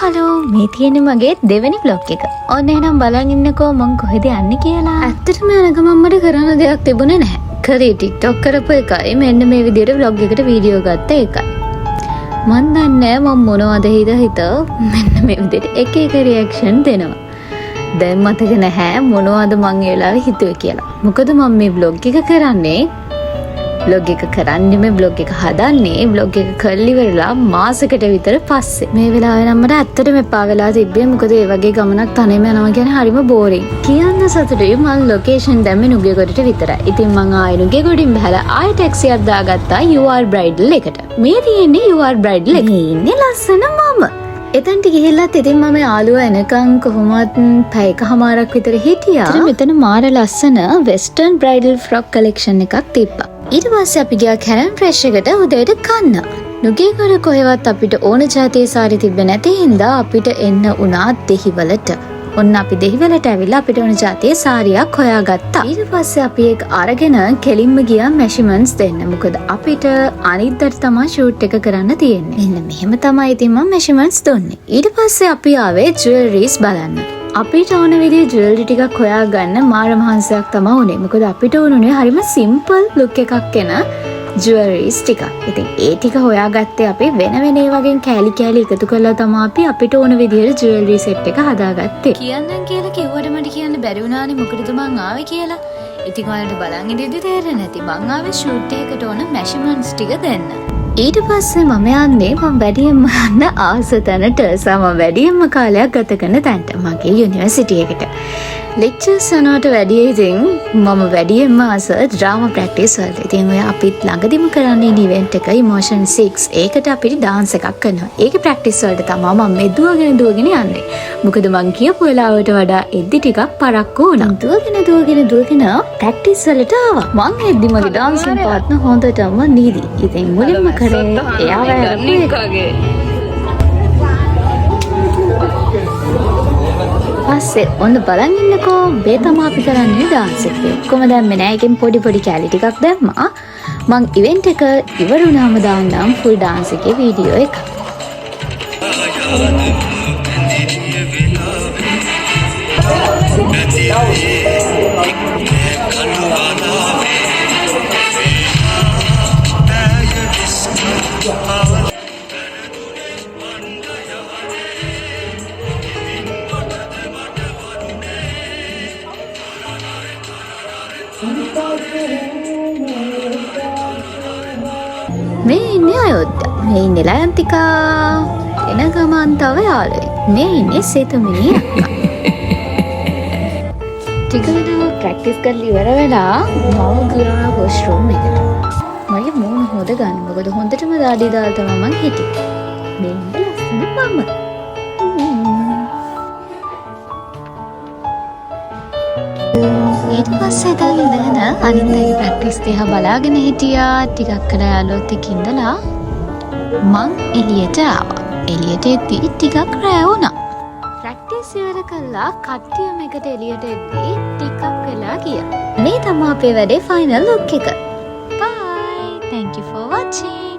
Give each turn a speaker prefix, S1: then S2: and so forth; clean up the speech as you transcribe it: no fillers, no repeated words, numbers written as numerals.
S1: Hello මේ තියෙන්නේ මගේ දෙවෙනි vlog එක. ඔන්න එහෙනම් බලන් ඉන්නකෝ මං කොහෙද යන්නේ කියලා. ඇත්තටම යන ගමන් මට කරන්න දෙයක් තිබුණේ නැහැ. කරේ TikTok කරපු එකයි මෙන්න මේ විදිහට vlog එකට වීඩියෝ ගත්ත එකයි. මන් දන්නේ මම මොනවද හිත මෙන්න මේ විදිහට එක එක රියැක්ෂන් දෙනවා. දැන් මතක නැහැ මොනවද මං ඒ වෙලාවේ හිතුවේ කියලා. මොකද මම මේ vlog එක කරන්නේ vlog එක කරන්නේ මේ vlog එක හදන්නේ vlog එක කරලි වෙලා මාසෙකට විතර පස්සේ. මේ වෙලාවේ නම් මට ඇත්තටම එපා වෙලා තිබ්බේ. මොකද ඒ වගේ ගමනක් තනියම යනවා කියන්නේ හරිම බෝරින්. කියන්න සතුටුයි මම ලොකේෂන් දැම්මේ නුගේගොඩට විතරයි. ඉතින් මං ආයේ නුගේගොඩින් බහලා ආයෙ ටැක්සි එකක් දාගත්තා UR බ්‍රයිඩල් එකට. මේ තියෙන්නේ UR බ්‍රයිඩල් එක. ඉන්නේ ලස්සන මම. එතනට ගිහිල්ලත් ඉතින් මම යාළුවා එනකන් කොහොමවත් පැය එකමාරක් විතර හිටියා. ඉතින් මෙතන මාර ලස්සන වෙස්ටර්න් බ්‍රයිඩල් ෆ්‍රොක් කලෙක්ෂන් එකක් තිබ්බා. ඊට පස්සේ අපි ගියා කැරන් ෆ්‍රෙෂ් එකට උදේට කන්න. නුගේගොඩ කොහෙවත් අපිට ඕන જાතියේ සාරි තිබ්බේ නැති හින්දා අපිට එන්න උනා දෙහිවලට. ඔන්න අපි දෙහිවලට ඇවිල්ලා අපිට ඕන જાතියේ සාරියක් හොයාගත්තා. ඊට පස්සේ අපි ඒක අරගෙන කෙලින්ම ගියා මෙෂර්මන්ට්ස් දෙන්න. මොකද අපිට අනිද්දාට තමයි ෂූට් එක කරන්න තියෙන්නේ. මෙන්න මෙහෙම තමයි ඉතින් මම මෙෂර්මන්ට්ස් දුන්නේ. ඊට පස්සේ අපි ආවේ ජුවෙලරිස් බලන්න. අපිට ඕන විදිහේ ජුවෙලරි ටිකක් හොයාගන්න මාර මහන්සියක් තමයි උනේ. මොකද අපිට ඕනුනේ හරිම සිම්පල් ලුක් එකක් එන ජුවෙලරිස් ටිකක්. ඉතින් ඒ ටික හොයාගත්තේ අපි වෙන වෙන ඒ වගේ කෑලි කෑලි එකතු කරලා තමයි අපි අපිට ඕන විදිහට ජුවෙලරි සෙට් එක හදාගත්තේ. කියන්නම් කියලා කිව්වට මට කියන්න බැරි වුණානේ මොකටද මං ආවේ කියලා. ඉතින් ඔයාලට බලන් ඉඳිද්දි තේරෙන්නේ නැති මං ආවේ ෂූට් එකකට ඕන මෙෂර්මන්ට්ස් ටික දෙන්න. ඊට පස්සේ මම යන්නේ මම වැඩියෙන්ම යන්න ආස තැනට සම වැඩියෙන්ම කාලයක් ගත කරන තැනට මගේ යුනිවර්සිටි එකට. ලෙක්චර්ස් යනවට වැඩිය ඉතින් මම වැඩියෙන්ම ආස ඩ්‍රාමා ප්‍රැක්ටිස් වලට. ඉතින් ඔය අපිත් ළඟදිම කරන්නේ ඉවෙන්ට් එක Emotion 6. ඒකට අපිට ඩාන්ස් එකක් කරනවා. ඒකේ ප්‍රැක්ටිස් වලට තමයි මම මේ දුවගෙන යන්නේ. මොකද මං කියපු වෙලාවට වඩා එද්දි ටිකක් පරක්කු වුණා. දුවගෙන ප්‍රැක්ටිස් වලට ආවා. මං එද්දි මගේ ඩාන්සින් පාර්ට්නර් හොඳටම නීදි. ඉතින් මුලින්ම කරේ එයාව ඇරපු පස්සේ ඔන්න බලන් ඉන්නකෝ මේ තමයි අපි කරන්නේ ඩාන්ස් එක. කොහොම දැම්මේ නෑ. එකෙන් පොඩි කැලි ටිකක් දැම්මා. මං ඉවෙන්ට් එක ඉවර වුණාම දාන්නම් ෆුල් ඩාන්ස් එකේ වීඩියෝ එක. මේ ඉන්නේ අයෝධ්‍යා. මේ ඉන්නේ ලයන්තිකා. එන ගමන් තව යාළුවෙක්. මේ ඉන්නේ සේතුමිනී අක්කා. ටික වෙලාවක් ප්‍රැක්ටිස් කරලා ඉවර වෙලා මම ගියා වොෂ්රූම් එකට. මගේ මූණ හොද ගන්න. මොකද හොඳටම දාඩිය දාලා තමයි මං හිටියේ. මේ ඉන්නේ ලස්සන මම. ඊට පස්සේ දැන් ඉඳගෙන අනිත් අය ප්‍රැක්ටිස් දිහා බලාගෙන හිටියා. ටිකක් කළා යාළුවොත් එක්ක ඉඳලා මං එළියට ආවා. එළියට එද්දි ටිකක් රෑ වුණා. ප්‍රැක්ටිස් ඉවර කළා කට්ටියම එකට එළියට එද්දි ටිකක් වෙලා ගියා. මේ තමයි අපේ වැඩේ ෆයිනල් ලුක් එක. Bye. Thank you for watching.